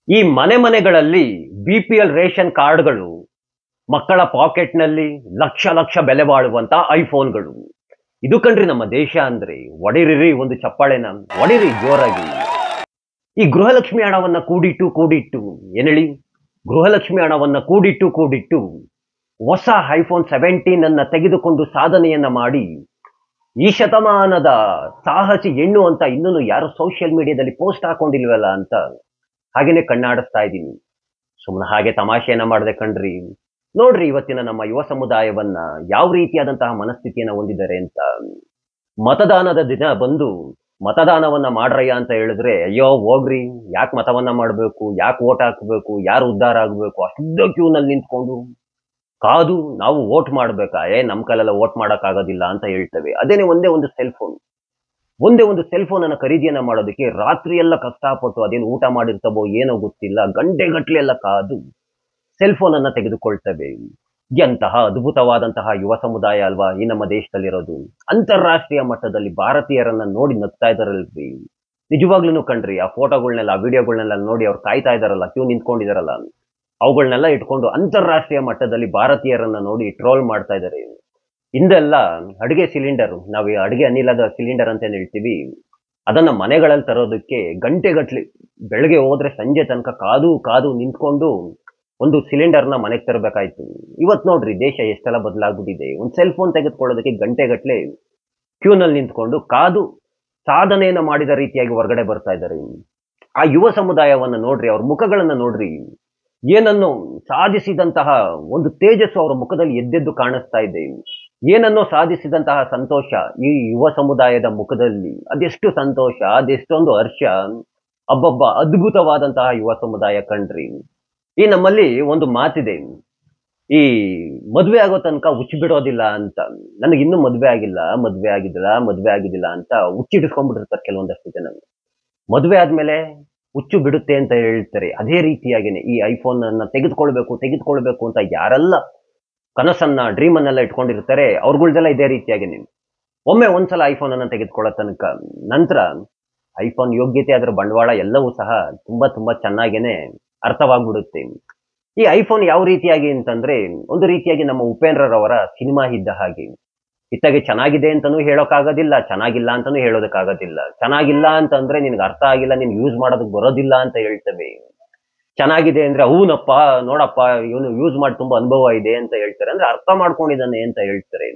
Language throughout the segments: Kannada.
ಈ ಮನೆ ಮನೆಗಳಲ್ಲಿ BPL ರೇಷನ್ ಕಾರ್ಡ್ಗಳು, ಮಕ್ಕಳ ಪಾಕೆಟ್‌ನಲ್ಲಿ ಲಕ್ಷ ಲಕ್ಷ ಬೆಲೆ ಬಾಳುವಂತ ಐಫೋನ್‌ಗಳು. ಇದು ಕಣ್ರಿ ನಮ್ಮ ದೇಶ ಅಂದ್ರೆ. ಹೊಡಿರಿರಿ ಒಂದು ಚಪ್ಪಾಳೆನ, ಹೊಡಿರಿ ಜೋರಾಗಿ. ಈ ಗೃಹಲಕ್ಷ್ಮಿ ಹಣವನ್ನ ಕೂಡಿಟ್ಟು ಏನೇಳಿ, ಗೃಹಲಕ್ಷ್ಮಿ ಹಣವನ್ನ ಕೂಡಿಟ್ಟು ಹೊಸ ಐಫೋನ್ 17 ಅನ್ನ ತೆಗೆದುಕೊಂಡು ಸಾಧನೆಯನ್ನ ಮಾಡಿ, ಈ ಶತಮಾನದ ಸಾಹಸಿ ಹೆಣ್ಣು ಅಂತ ಇನ್ನೂ ಯಾರು ಸೋಷಿಯಲ್ ಮೀಡಿಯಾದಲ್ಲಿ ಪೋಸ್ಟ್ ಹಾಕೊಂಡಿಲ್ವಲ್ಲ ಅಂತ ಹಾಗೇನೆ ಕಣ್ಣಾಡಿಸ್ತಾ ಇದ್ದೀನಿ. ಸುಮ್ಮನೆ ಹಾಗೆ ತಮಾಷೆಯನ್ನ ಮಾಡದೆ ಕಣ್ರಿ. ನೋಡ್ರಿ ಇವತ್ತಿನ ನಮ್ಮ ಯುವ ಸಮುದಾಯವನ್ನ ಯಾವ ರೀತಿಯಾದಂತಹ ಮನಸ್ಥಿತಿಯನ್ನ ಹೊಂದಿದ್ದಾರೆ ಅಂತ. ಮತದಾನದ ದಿನ ಬಂದು ಮತದಾನವನ್ನ ಮಾಡ್ರಯ್ಯ ಅಂತ ಹೇಳಿದ್ರೆ, ಅಯ್ಯೋ ಹೋಗ್ರಿ, ಯಾಕೆ ಮತವನ್ನ ಮಾಡ್ಬೇಕು, ಯಾಕೆ ವೋಟ್ ಹಾಕ್ಬೇಕು, ಯಾರು ಉದ್ಧಾರ ಆಗ್ಬೇಕು, ಅಷ್ಟು ಕ್ಯೂನಲ್ಲಿ ನಿಂತ್ಕೊಂಡು ಕಾದು ನಾವು ವೋಟ್ ಮಾಡ್ಬೇಕಾ, ನಮ್ ಕೈಲೆಲ್ಲ ವೋಟ್ ಮಾಡಕ್ ಆಗೋದಿಲ್ಲ ಅಂತ ಹೇಳ್ತೇವೆ. ಅದೇನೆ ಒಂದೇ ಒಂದು ಸೆಲ್ ಫೋನ್ ಅನ್ನ ಖರೀದಿಯನ್ನ ಮಾಡೋದಕ್ಕೆ ರಾತ್ರಿ ಎಲ್ಲ ಕಷ್ಟಪಟ್ಟು ಅದೇನು ಊಟ ಮಾಡಿರ್ತವೋ ಏನೋ ಗೊತ್ತಿಲ್ಲ, ಗಂಟೆಗಟ್ಲೆ ಎಲ್ಲ ಕಾದು ಸೆಲ್ ಫೋನ್ ಅನ್ನ ತೆಗೆದುಕೊಳ್ತೇವೆ. ಎಂತಹ ಅದ್ಭುತವಾದಂತಹ ಯುವ ಸಮುದಾಯ ಅಲ್ವಾ ಈ ನಮ್ಮ ದೇಶದಲ್ಲಿರೋದು. ಅಂತಾರಾಷ್ಟ್ರೀಯ ಮಟ್ಟದಲ್ಲಿ ಭಾರತೀಯರನ್ನ ನೋಡಿ ನಗ್ತಾ ಇದಾರಲ್ರಿ. ನಿಜವಾಗ್ಲೂ ಕಣ್ರಿ, ಆ ಫೋಟೋಗಳನ್ನೆಲ್ಲ, ಆ ವಿಡಿಯೋಗಳನ್ನೆಲ್ಲ ನೋಡಿ ಅವ್ರು ಕಾಯ್ತಾ ಇದಾರಲ್ಲ, ಕ್ಯೂ ನಿಂತ್ಕೊಂಡಿದಾರಲ್ಲ, ಅವುಗಳನ್ನೆಲ್ಲ ಇಟ್ಕೊಂಡು ಅಂತಾರಾಷ್ಟ್ರೀಯ ಮಟ್ಟದಲ್ಲಿ ಭಾರತೀಯರನ್ನ ನೋಡಿ ಟ್ರೋಲ್ ಮಾಡ್ತಾ ಇದ್ದಾರೆ. ಹಿಂದೆಲ್ಲ ಅಡಿಗೆ ಸಿಲಿಂಡರ್, ನಾವು ಅಡಿಗೆ ಅನಿಲದ ಸಿಲಿಂಡರ್ ಅಂತ ಏನ್ ಹೇಳ್ತೀವಿ, ಅದನ್ನ ಮನೆಗಳಲ್ಲಿ ತರೋದಕ್ಕೆ ಗಂಟೆಗಟ್ಲೆ, ಬೆಳಗ್ಗೆ ಹೋದ್ರೆ ಸಂಜೆ ತನಕ ಕಾದು ನಿಂತ್ಕೊಂಡು ಒಂದು ಸಿಲಿಂಡರ್ನ ಮನೆಗೆ ತರಬೇಕಾಯ್ತು. ಇವತ್ ನೋಡ್ರಿ ದೇಶ ಎಷ್ಟೆಲ್ಲ ಬದಲಾಗ್ಬಿಟ್ಟಿದೆ. ಒಂದು ಸೆಲ್ ಫೋನ್ ತೆಗೆದುಕೊಳ್ಳೋದಕ್ಕೆ ಗಂಟೆಗಟ್ಲೆ ಕ್ಯೂನಲ್ಲಿ ನಿಂತ್ಕೊಂಡು ಕಾದು ಸಾಧನೆಯನ್ನ ಮಾಡಿದ ರೀತಿಯಾಗಿ ಹೊರಗಡೆ ಬರ್ತಾ ಇದ್ದಾರೆ. ಆ ಯುವ ಸಮುದಾಯವನ್ನ ನೋಡ್ರಿ, ಅವ್ರ ಮುಖಗಳನ್ನ ನೋಡ್ರಿ, ಏನನ್ನೋ ಸಾಧಿಸಿದಂತಹ ಒಂದು ತೇಜಸ್ಸು ಅವರ ಮುಖದಲ್ಲಿ ಎದ್ದೆದ್ದು ಕಾಣಿಸ್ತಾ ಇದೆ. ಏನನ್ನೋ ಸಾಧಿಸಿದಂತಹ ಸಂತೋಷ ಈ ಯುವ ಸಮುದಾಯದ ಮುಖದಲ್ಲಿ. ಅದೆಷ್ಟು ಸಂತೋಷ, ಅದೆಷ್ಟೊಂದು ಹರ್ಷ. ಅಬ್ಬಬ್ಬ, ಅದ್ಭುತವಾದಂತಹ ಯುವ ಸಮುದಾಯ ಕಣ್ರಿ. ಈ ನಮ್ಮಲ್ಲಿ ಒಂದು ಮಾತಿದೆ, ಈ ಮದ್ವೆ ಆಗೋ ತನಕ ಹುಚ್ಚು ಬಿಡೋದಿಲ್ಲ ಅಂತ. ನನಗೆ ಇನ್ನೂ ಮದ್ವೆ ಆಗಿದ್ದಿಲ್ಲ ಅಂತ ಹುಚ್ಚಿಡಿಸ್ಕೊಂಡ್ಬಿಟ್ಟಿರ್ತಾರೆ ಕೆಲವೊಂದಷ್ಟು ಜನ. ಮದ್ವೆ ಆದ್ಮೇಲೆ ಹುಚ್ಚು ಬಿಡುತ್ತೆ ಅಂತ ಹೇಳ್ತಾರೆ. ಅದೇ ರೀತಿಯಾಗಿನೇ ಈ ಐಫೋನ್ ಅನ್ನ ತೆಗೆದುಕೊಳ್ಬೇಕು ಅಂತ ಯಾರೆಲ್ಲ ಕನಸನ್ನ, ಡ್ರೀಮ್ ಅನ್ನೆಲ್ಲ ಇಟ್ಕೊಂಡಿರ್ತಾರೆ, ಅವ್ರಗಳ್ದೆಲ್ಲ ಇದೇ ರೀತಿಯಾಗಿನೇ. ಒಮ್ಮೆ ಒಂದ್ಸಲ ಐಫೋನ್ ಅನ್ನ ತೆಗೆದುಕೊಳ್ಳೋ ತನಕ, ನಂತರ ಐಫೋನ್ ಯೋಗ್ಯತೆ, ಅದರ ಬಂಡವಾಳ ಎಲ್ಲವೂ ಸಹ ತುಂಬಾ ಚೆನ್ನಾಗೇನೆ ಅರ್ಥವಾಗ್ಬಿಡುತ್ತೆ. ಈ ಐಫೋನ್ ಯಾವ ರೀತಿಯಾಗಿ ಅಂತಂದ್ರೆ, ಒಂದು ರೀತಿಯಾಗಿ ನಮ್ಮ ಉಪೇಂದ್ರರವರ ಸಿನಿಮಾ ಇದ್ದ ಹಾಗೆ. ಇತ್ತಾಗೆ ಚೆನ್ನಾಗಿದೆ ಅಂತಾನೂ ಹೇಳೋಕ್ಕಾಗೋದಿಲ್ಲ, ಚೆನ್ನಾಗಿಲ್ಲ ಅಂತಾನೂ ಹೇಳೋದಕ್ಕಾಗೋದಿಲ್ಲ. ಚೆನ್ನಾಗಿಲ್ಲ ಅಂತಂದ್ರೆ ನಿನ್ಗೆ ಅರ್ಥ ಆಗಿಲ್ಲ, ನಿನ್ ಯೂಸ್ ಮಾಡೋದಕ್ಕೆ ಬರೋದಿಲ್ಲ ಅಂತ ಹೇಳ್ತೇವೆ. ಚೆನ್ನಾಗಿದೆ ಅಂದ್ರೆ ಹೂನಪ್ಪ, ನೋಡಪ್ಪ, ಇವನು ಯೂಸ್ ಮಾಡಿ ತುಂಬಾ ಅನುಭವ ಇದೆ ಅಂತ ಹೇಳ್ತಾರೆ. ಅಂದ್ರೆ ಅರ್ಥ ಮಾಡ್ಕೊಂಡಿದ್ದಾನೆ ಅಂತ ಹೇಳ್ತಾರೆ.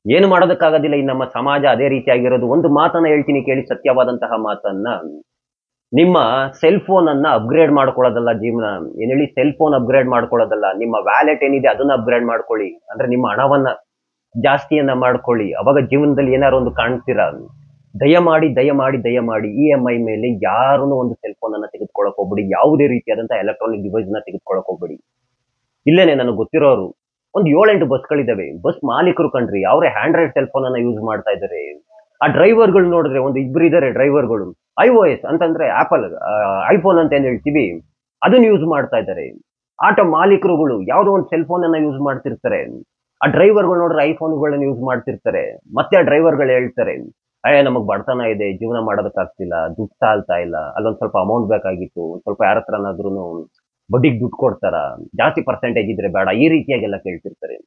ಏನು ಮಾಡೋದಕ್ಕಾಗೋದಿಲ್ಲ, ಈ ನಮ್ಮ ಸಮಾಜ ಅದೇ ರೀತಿಯಾಗಿರೋದು. ಒಂದು ಮಾತನ್ನ ಹೇಳ್ತೀನಿ ಕೇಳಿ, ಸತ್ಯವಾದಂತಹ ಮಾತನ್ನ. ನಿಮ್ಮ ಸೆಲ್ ಫೋನ್ ಅನ್ನ ಅಪ್ಗ್ರೇಡ್ ಮಾಡ್ಕೊಳ್ಳೋದಲ್ಲ ಜೀವನ. ಏನ್ ಹೇಳಿ, ಸೆಲ್ ಫೋನ್ ಅಪ್ಗ್ರೇಡ್ ಮಾಡ್ಕೊಳ್ಳೋದಲ್ಲ, ನಿಮ್ಮ ವ್ಯಾಲೆಟ್ ಏನಿದೆ ಅದನ್ನ ಅಪ್ಗ್ರೇಡ್ ಮಾಡ್ಕೊಳ್ಳಿ. ಅಂದ್ರೆ ನಿಮ್ಮ ಹಣವನ್ನ ಜಾಸ್ತಿಯನ್ನ ಮಾಡ್ಕೊಳ್ಳಿ. ಅವಾಗ ಜೀವನದಲ್ಲಿ ಏನಾರು ಒಂದು ಕಾಣ್ತೀರಾ. ದಯಮಾಡಿ EMI ಮೇಲೆ ಯಾರನ್ನು ಒಂದು ಸೆಲ್ ಫೋನ್ ಅನ್ನ ತೆಗೆದುಕೊಳ್ಳಕ್ ಹೋಗ್ಬಿಡಿ. ಯಾವುದೇ ರೀತಿಯಾದಂತಹ ಎಲೆಕ್ಟ್ರಾನಿಕ್ ಡಿವೈಸ್ ನ ತೆಗೆದುಕೊಳ್ಳಕ್ ಹೋಗ್ಬಿಡಿ. ಇಲ್ಲೇನೆ ನನಗೆ ಗೊತ್ತಿರೋರು ಒಂದು 7-8 ಬಸ್ಗಳಿದಾವೆ. ಬಸ್ ಮಾಲೀಕರು ಕಣ್ರಿ, ಅವರೇ ಹ್ಯಾಂಡ್ರೈಡ್ ಸೆಲ್ ಫೋನ್ ಅನ್ನ ಯೂಸ್ ಮಾಡ್ತಾ ಇದ್ದಾರೆ. ಆ ಡ್ರೈವರ್ಗಳು ನೋಡಿದ್ರೆ ಒಂದು ಇಬ್ರು ಇದಾರೆ ಡ್ರೈವರ್ಗಳು. iOS ಅಂತಂದ್ರೆ ಆಪಲ್ ಐಫೋನ್ ಅಂತ ಏನ್ ಹೇಳ್ತೀವಿ, ಅದನ್ನ ಯೂಸ್ ಮಾಡ್ತಾ ಇದ್ದಾರೆ. ಆಟೋ ಮಾಲೀಕರುಗಳು ಯಾವುದೋ ಒಂದು ಸೆಲ್ ಫೋನ್ ಅನ್ನ ಯೂಸ್ ಮಾಡ್ತಿರ್ತಾರೆ. ಆ ಡ್ರೈವರ್ಗಳು ನೋಡ್ರೆ ಐಫೋನ್ಗಳನ್ನ ಯೂಸ್ ಮಾಡ್ತಿರ್ತಾರೆ. ಮತ್ತೆ ಆ ಡ್ರೈವರ್ಗಳು ಹೇಳ್ತಾರೆ, ನಮಗ್ ಬಡತನ ಇದೆ, ಜೀವನ ಮಾಡೋದಕ್ಕಾಗ್ತಿಲ್ಲ, ದುಡ್ಡು ಸಾಲ್ತಾ ಇಲ್ಲ, ಅಲ್ಲೊಂದ್ ಸ್ವಲ್ಪ ಅಮೌಂಟ್ ಬೇಕಾಗಿತ್ತು, ಸ್ವಲ್ಪ ಯಾರ ಹತ್ರನಾದ್ರೂ ಬಡ್ಡಿಗೆ ದುಡ್ಡು ಕೊಡ್ತಾರ, ಜಾಸ್ತಿ ಪರ್ಸೆಂಟೇಜ್ ಇದ್ರೆ ಬೇಡ, ಈ ರೀತಿಯಾಗೆಲ್ಲ ಕೇಳ್ತಿರ್ತಾರೆ.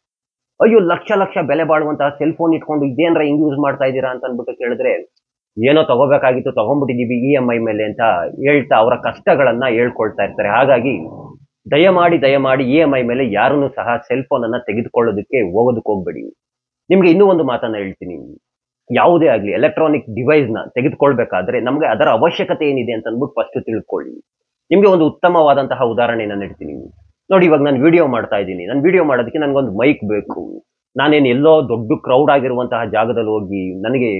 ಅಯ್ಯೋ, ಲಕ್ಷ ಬೆಲೆ ಬಾಳುವಂತಹ ಸೆಲ್ ಫೋನ್ ಇಟ್ಕೊಂಡು ಇದೇನ್ರ ಹಿಂಗ್ ಯೂಸ್ ಮಾಡ್ತಾ ಇದ್ದೀರಾ ಅಂತ ಅನ್ಬಿಟ್ಟು ಕೇಳಿದ್ರೆ, ಏನೋ ತಗೋಬೇಕಾಗಿತ್ತು, ತಗೊಂಡ್ಬಿಟ್ಟಿದೀವಿ EMI ಮೇಲೆ ಅಂತ ಹೇಳ್ತಾ ಅವರ ಕಷ್ಟಗಳನ್ನ ಹೇಳ್ಕೊಳ್ತಾ ಇರ್ತಾರೆ. ಹಾಗಾಗಿ ದಯಮಾಡಿ EMI ಮೇಲೆ ಯಾರನ್ನು ಸಹ ಸೆಲ್ ಫೋನ್ ಅನ್ನ ತೆಗೆದುಕೊಳ್ಳೋದಕ್ಕೆ ಹೋಗ್ಬೇಡಿ. ನಿಮ್ಗೆ ಇನ್ನೂ ಒಂದು ಮಾತನ್ನ ಹೇಳ್ತೀನಿ. ಯಾವುದೇ ಆಗ್ಲಿ ಎಲೆಕ್ಟ್ರಾನಿಕ್ ಡಿವೈಸ್ ನ ತೆಗೆದುಕೊಳ್ಬೇಕಾದ್ರೆ ನಮ್ಗೆ ಅದರ ಅವಶ್ಯಕತೆ ಏನಿದೆ ಅಂತ ಅಂದ್ಬಿಟ್ಟು ಫಸ್ಟ್ ತಿಳ್ಕೊಳ್ಳಿ. ನಿಮ್ಗೆ ಒಂದು ಉತ್ತಮವಾದಂತಹ ಉದಾಹರಣೆಯನ್ನ ನೀಡ್ತೀನಿ. ನೋಡಿ, ಇವಾಗ ನಾನು ವಿಡಿಯೋ ಮಾಡ್ತಾ ಇದ್ದೀನಿ. ನಾನು ವಿಡಿಯೋ ಮಾಡೋದಕ್ಕೆ ನನ್ಗೊಂದು ಮೈಕ್ ಬೇಕು. ನಾನೇನು ಎಲ್ಲೋ ದೊಡ್ಡ ಕ್ರೌಡ್ ಆಗಿರುವಂತಹ ಜಾಗದಲ್ಲಿ ಹೋಗಿ ನನಗೆ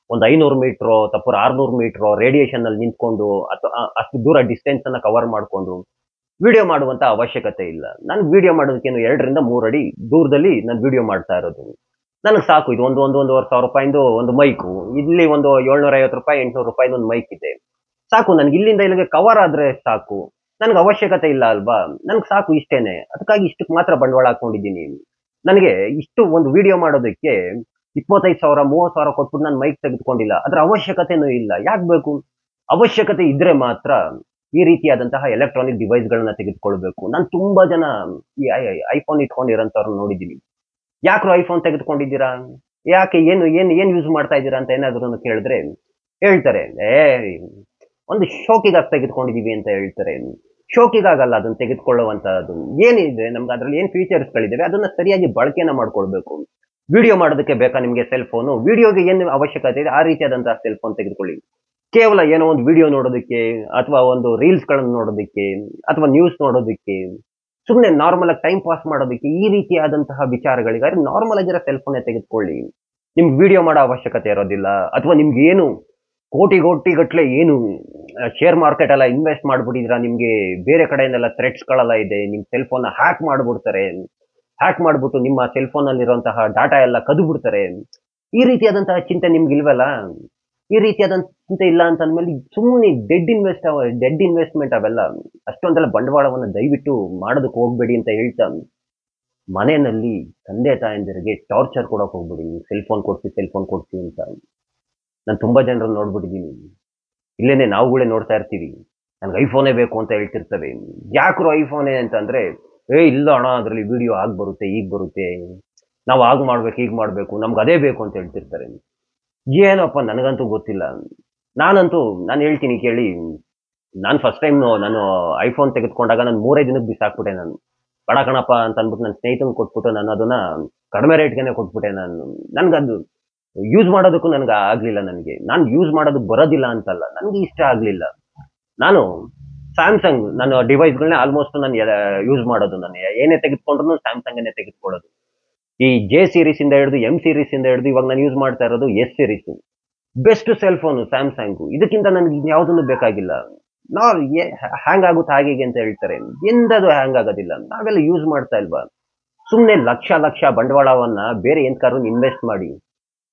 ಒಂದು 500 ಮೀಟರ್ ತಪ್ಪು 600 ಮೀಟರ್ ರೇಡಿಯೇಷನ್ ಅಲ್ಲಿ ನಿಂತ್ಕೊಂಡು ಅಥವಾ ಅಷ್ಟು ದೂರ ಡಿಸ್ಟೆನ್ಸ್ ಅನ್ನ ಕವರ್ ಮಾಡ್ಕೊಂಡು ವಿಡಿಯೋ ಮಾಡುವಂತ ಅವಶ್ಯಕತೆ ಇಲ್ಲ. ನಾನು ವಿಡಿಯೋ ಮಾಡೋದಕ್ಕೇನು 2 ರಿಂದ 3 ಅಡಿ ದೂರದಲ್ಲಿ ನಾನು ವಿಡಿಯೋ ಮಾಡ್ತಾ ಇರೋದು. ನನಗೆ ಸಾಕು. ಇದು ಒಂದೂವರೆ ಸಾವಿರ ರೂಪಾಯಿಂದ ಒಂದು ಮೈಕು, ಇಲ್ಲಿ ಒಂದು 750 ರೂಪಾಯಿ 800 ರೂಪಾಯಿ ಒಂದು ಮೈಕ್ ಇದೆ. ಸಾಕು, ನನ್ಗೆ ಇಲ್ಲಿಂದ ಇಲ್ಲಿಗೆ ಕವರ್ ಆದ್ರೆ ಸಾಕು. ನನ್ಗೆ ಅವಶ್ಯಕತೆ ಇಲ್ಲ ಅಲ್ವಾ, ನನ್ಗೆ ಸಾಕು ಇಷ್ಟೇನೆ. ಅದಕ್ಕಾಗಿ ಇಷ್ಟಕ್ಕೆ ಮಾತ್ರ ಬಂಡವಾಳ ಹಾಕೊಂಡಿದ್ದೀನಿ. ನನಗೆ ಇಷ್ಟು ಒಂದು ವಿಡಿಯೋ ಮಾಡೋದಕ್ಕೆ 25,000 30,000 ಕೊಟ್ಬಿಟ್ಟು ನಾನು ಮೈಕ್ ತೆಗೆದುಕೊಂಡಿಲ್ಲ. ಅದ್ರ ಅವಶ್ಯಕತೆನೂ ಇಲ್ಲ. ಯಾಕೆ ಬೇಕು? ಅವಶ್ಯಕತೆ ಇದ್ರೆ ಮಾತ್ರ ಈ ರೀತಿಯಾದಂತಹ ಎಲೆಕ್ಟ್ರಾನಿಕ್ ಡಿವೈಸ್ಗಳನ್ನ ತೆಗೆದುಕೊಳ್ಬೇಕು. ನಾನು ತುಂಬಾ ಜನ ಈ ಐಫೋನ್ ಇಟ್ಕೊಂಡಿರೋಂಥವ್ರನ್ನ ನೋಡಿದ್ದೀನಿ. ಯಾಕ್ರು ಐಫೋನ್ ತೆಗೆದುಕೊಂಡಿದ್ದೀರಾ? ಯಾಕೆ ಏನು ಏನು ಏನು ಯೂಸ್ ಮಾಡ್ತಾ ಇದ್ದೀರಾ ಅಂತ ಏನಾದ್ರು ಕೇಳಿದ್ರೆ ಹೇಳ್ತಾರೆ, ಒಂದು ಶೋಕಿಗಾಗಿ ತೆಗೆದುಕೊಂಡಿದೀವಿ ಅಂತ ಹೇಳ್ತಾರೆ. ಶೋಕಿಗಾಗಲ್ಲ ಅದನ್ನ ತೆಗೆದುಕೊಳ್ಳುವಂತಹದ್ದು. ಏನಿದೆ ನಮ್ಗೆ ಅದ್ರಲ್ಲಿ ಏನ್ ಫೀಚರ್ಸ್ಗಳಿದಾವೆ ಅದನ್ನ ಸರಿಯಾಗಿ ಬಳಕೆನ ಮಾಡ್ಕೊಳ್ಬೇಕು. ವಿಡಿಯೋ ಮಾಡೋದಕ್ಕೆ ಬೇಕಾ ನಿಮ್ಗೆ ಸೆಲ್ ಫೋನು? ವಿಡಿಯೋಗೆ ಏನು ಅವಶ್ಯಕತೆ ಇದೆ ಆ ರೀತಿಯಾದಂತಹ ಸೆಲ್ ಫೋನ್ ತೆಗೆದುಕೊಳ್ಳಿ. ಕೇವಲ ಏನೋ ಒಂದು ವಿಡಿಯೋ ನೋಡೋದಕ್ಕೆ ಅಥವಾ ಒಂದು ರೀಲ್ಸ್ಗಳನ್ನು ನೋಡೋದಕ್ಕೆ ಅಥವಾ ನ್ಯೂಸ್ ನೋಡೋದಕ್ಕೆ ಸುಮ್ಮನೆ ನಾರ್ಮಲ್ ಆಗಿ ಟೈಮ್ ಪಾಸ್ ಮಾಡೋದಕ್ಕೆ ಈ ರೀತಿಯಾದಂತಹ ವಿಚಾರಗಳಿಗಾದ್ರೆ ನಾರ್ಮಲ್ ಆಗಿರೋ ಸೆಲ್ ಫೋನ್ ತೆಗೆದುಕೊಳ್ಳಿ. ನಿಮ್ಗೆ ವಿಡಿಯೋ ಮಾಡೋ ಅವಶ್ಯಕತೆ ಇರೋದಿಲ್ಲ. ಅಥವಾ ನಿಮ್ಗೆ ಏನು ಕೋಟಿ ಕೋಟಿ ಗಟ್ಲೆ ಏನು ಶೇರ್ ಮಾರ್ಕೆಟ್ ಎಲ್ಲ ಇನ್ವೆಸ್ಟ್ ಮಾಡ್ಬಿಟ್ಟಿದ್ರ, ನಿಮ್ಗೆ ಬೇರೆ ಕಡೆಯಿಂದೆಲ್ಲ ಥ್ರೆಟ್ಸ್ಗಳೆಲ್ಲ ಇದೆ, ನಿಮ್ ಸೆಲ್ ಫೋನ್ ಹ್ಯಾಕ್ ಮಾಡ್ಬಿಡ್ತಾರೆ, ಹ್ಯಾಕ್ ಮಾಡ್ಬಿಟ್ಟು ನಿಮ್ಮ ಸೆಲ್ ಫೋನ್ ಅಲ್ಲಿರುವಂತಹ ಡಾಟಾ ಎಲ್ಲ ಕದ್ದು ಬಿಡ್ತಾರೆ, ಈ ರೀತಿಯಾದಂತಹ ಚಿಂತೆ ನಿಮ್ಗೆ ಇಲ್ವಲ್ಲ? ಈ ರೀತಿಯಾದಂತ ಚಿಂತೆ ಇಲ್ಲ ಅಂತ ಅಂದ್ಮೇಲೆ ಸುಮ್ಮನೆ ಡೆಡ್ ಇನ್ವೆಸ್ಟ್ಮೆಂಟ್ ಅವೆಲ್ಲ ಅಷ್ಟೊಂದೆಲ್ಲ ಬಂಡವಾಳವನ್ನು ದಯವಿಟ್ಟು ಮಾಡೋದಕ್ಕೆ ಹೋಗ್ಬೇಡಿ ಅಂತ ಹೇಳ್ತಾ, ಮನೆಯಲ್ಲಿ ತಂದೆ ತಾಯಂದಿರಿಗೆ ಟಾರ್ಚರ್ ಕೊಡಕ್ ಹೋಗ್ಬೇಡಿ. ಸೆಲ್ ಫೋನ್ ಕೊಡ್ಸಿ ಅಂತ. ನಾನು ತುಂಬಾ ಜನರನ್ನು ನೋಡ್ಬಿಟ್ಟಿದ್ದೀನಿ. ಇಲ್ಲೇನೆ ನಾವುಗಳೇ ನೋಡ್ತಾ ಇರ್ತೀವಿ, ನನ್ಗೆ ಐಫೋನೇ ಬೇಕು ಅಂತ ಹೇಳ್ತಿರ್ತವೆ. ಯಾಕ್ರು ಐಫೋನೇ ಅಂತಂದ್ರೆ, ಇಲ್ಲ ಅಣ್ಣ ಅದ್ರಲ್ಲಿ ವಿಡಿಯೋ ಆಗ್ ಬರುತ್ತೆ, ಈಗ ಬರುತ್ತೆ, ನಾವು ಆಗ್ ಮಾಡ್ಬೇಕು, ಈಗ ಮಾಡ್ಬೇಕು, ನಮ್ಗೆ ಅದೇ ಬೇಕು ಅಂತ ಹೇಳ್ತಿರ್ತಾರೆ. ಏನಪ್ಪ ನನಗಂತೂ ಗೊತ್ತಿಲ್ಲ. ನಾನು ಹೇಳ್ತೀನಿ ಕೇಳಿ. ನಾನು ಫಸ್ಟ್ ಟೈಮ್ ನಾನು ಐಫೋನ್ ತೆಗೆದುಕೊಂಡಾಗ ನಾನು 3 ದಿನಕ್ಕೆ ಬಿಸಾಕ್ಬಿಟ್ಟೆ. ನಾನು ಬೇಡ ಕಣಪ್ಪ ಅಂತ ಅಂದ್ಬಿಟ್ಟು ನನ್ನ ಸ್ನೇಹಿತನ ಕೊಟ್ಬಿಟ್ಟು ನಾನು ಅದನ್ನ ಕಡಿಮೆ ರೇಟ್ಗೆನೆ ಕೊಟ್ಬಿಟ್ಟೆ. ನನ್ಗದು ಯೂಸ್ ಮಾಡೋದಕ್ಕೂ ನನ್ಗೆ ಆಗ್ಲಿಲ್ಲ. ನಾನು ಯೂಸ್ ಮಾಡೋದಕ್ಕೆ ಬರೋದಿಲ್ಲ ಅಂತಲ್ಲ, ನನ್ಗೆ ಇಷ್ಟ ಆಗ್ಲಿಲ್ಲ. ನಾನು ಸ್ಯಾಮ್ಸಂಗ್ ನನ್ನ ಡಿವೈಸ್ಗಳನ್ನ ಆಲ್ಮೋಸ್ಟ್ ನಾನು ಯೂಸ್ ಮಾಡೋದು. ನಾನು ಏನೇ ತೆಗೆದುಕೊಂಡ್ರು ಸ್ಯಾಮ್ಸಂಗ್ ತೆಗೆದುಕೊಳ್ಳೋದು. ಈ ಜೆ ಸೀರೀಸ್ ಇಂದ ಹಿಡಿದು ಎಂ ಸೀರೀಸ್ ಇಂದ ಹಿಡಿದು ಇವಾಗ ನಾನು ಯೂಸ್ ಮಾಡ್ತಾ ಇರೋದು S series. Best cell phone Samsung. ಇದಕ್ಕಿಂತ ನನಗೆ ಯಾವುದನ್ನು ಬೇಕಾಗಿಲ್ಲ. ಹ್ಯಾಂಗ್ ಆಗುತ್ತೆ ಹಾಗೆ ಅಂತ ಹೇಳ್ತಾರೆ, ಎಂದದು ಹ್ಯಾಂಗ್ ಆಗೋದಿಲ್ಲ. ನಾವೆಲ್ಲ ಯೂಸ್ ಮಾಡ್ತಾ ಇಲ್ವಾ? ಸುಮ್ಮನೆ ಲಕ್ಷ ಲಕ್ಷ ಬಂಡವಾಳವನ್ನ ಬೇರೆ ಎಂತಕಾರು ಇನ್ವೆಸ್ಟ್ ಮಾಡಿ,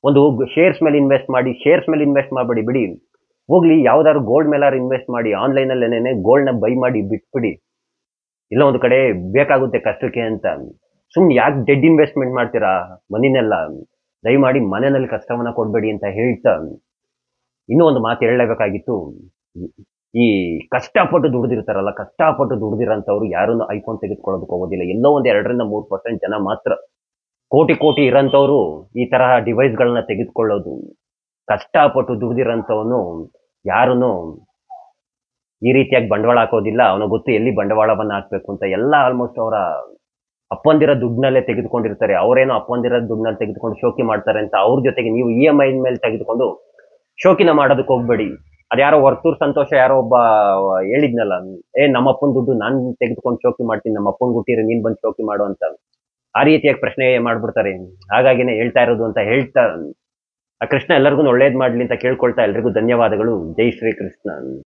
ಒಂದು ಶೇರ್ಸ್ ಮೇಲೆ ಇನ್ವೆಸ್ಟ್ ಮಾಡಬೇಡಿ, ಬಿಡಿ. ಹೋಗ್ಲಿ ಯಾವ್ದಾದ್ರು ಗೋಲ್ಡ್ ಮೇಲಾರು ಇನ್ವೆಸ್ಟ್ ಮಾಡಿ, ಆನ್ಲೈನ್ ಅಲ್ಲೇನೆ ಗೋಲ್ಡ್ ನ ಬೈ ಮಾಡಿ ಬಿಟ್ಬಿಡಿ. ಇಲ್ಲ ಒಂದು ಕಡೆ ಬೇಕಾಗುತ್ತೆ ಕಷ್ಟಕ್ಕೆ ಅಂತ. ಸುಮ್ನೆ ಯಾಕೆ ಡೆಡ್ ಇನ್ವೆಸ್ಟ್ಮೆಂಟ್ ಮಾಡ್ತೀರಾ ಮನಿನೆಲ್ಲ? ದಯಮಾಡಿ ಮನೆಯಲ್ಲಿ ಕಷ್ಟವನ್ನ ಕೊಡ್ಬೇಡಿ ಅಂತ ಹೇಳ್ತಾ, ಇನ್ನೂ ಒಂದು ಮಾತು ಹೇಳಲೇಬೇಕಾಗಿತ್ತು. ಈ ಕಷ್ಟಪಟ್ಟು ದುಡ್ದಿರಂತವ್ರು ಯಾರನ್ನು ಐಫೋನ್ ತೆಗೆದುಕೊಳ್ಳೋದಕ್ಕೆ ಹೋಗೋದಿಲ್ಲ. ಎಲ್ಲೋ ಒಂದು 2-3% ಜನ ಮಾತ್ರ, ಕೋಟಿ ಇರೋಂಥವ್ರು ಈ ತರಹ ಡಿವೈಸ್ಗಳನ್ನ ತೆಗೆದುಕೊಳ್ಳೋದು. ಕಷ್ಟಪಟ್ಟು ದುಡ್ದಿರಂತವನು ಯಾರನ್ನು ಈ ರೀತಿಯಾಗಿ ಬಂಡವಾಳ ಹಾಕೋದಿಲ್ಲ. ಅವನು ಗೊತ್ತು ಎಲ್ಲಿ ಬಂಡವಾಳವನ್ನ ಹಾಕ್ಬೇಕು ಅಂತ. ಎಲ್ಲ ಆಲ್ಮೋಸ್ಟ್ ಅವರ ಅಪ್ಪಂದಿರ ದುಡ್ಡಿನಲ್ಲೇ ತೆಗೆದುಕೊಂಡಿರ್ತಾರೆ. ಅವರೇನೋ ಅಪ್ಪಂದಿರ ದುಡ್ಡಿನಲ್ಲಿ ತೆಗೆದುಕೊಂಡು ಶೋಕಿ ಮಾಡ್ತಾರೆ ಅಂತ ಅವ್ರ ಜೊತೆಗೆ ನೀವು EMI ಮೇಲೆ ತೆಗೆದುಕೊಂಡು ಶೋಕಿನ ಮಾಡೋದಕ್ಕೆ ಹೋಗ್ಬೇಡಿ. ಅದ್ಯಾರೋ ವರ್ತೂರ್ ಸಂತೋಷ ಯಾರೋ ಒಬ್ಬ ಹೇಳಿದ್ನಲ್ಲ, ನಮ್ಮಪ್ಪನ ದುಡ್ಡು ನಾನು ತೆಗೆದುಕೊಂಡು ಶೋಕಿ ಮಾಡ್ತೀನಿ, ನಮ್ಮ ಅಪ್ಪನ್ ಗುಟ್ಟಿರಿ ನೀನ್ ಬಂದು ಶೋಕಿ ಮಾಡು ಅಂತ. ಆ ರೀತಿಯಾಗಿ ಪ್ರಶ್ನೆ ಮಾಡ್ಬಿಡ್ತಾರೆ. ಹಾಗಾಗಿನೇ ಹೇಳ್ತಾ ಇರೋದು ಅಂತ ಹೇಳ್ತಾ, ಆ ಕೃಷ್ಣ ಎಲ್ಲರಿಗೂ ಒಳ್ಳೇದ್ ಮಾಡ್ಲಿ ಅಂತ ಕೇಳ್ಕೊಳ್ತಾ, ಎಲ್ರಿಗೂ ಧನ್ಯವಾದಗಳು. ಜೈ ಶ್ರೀ ಕೃಷ್ಣ.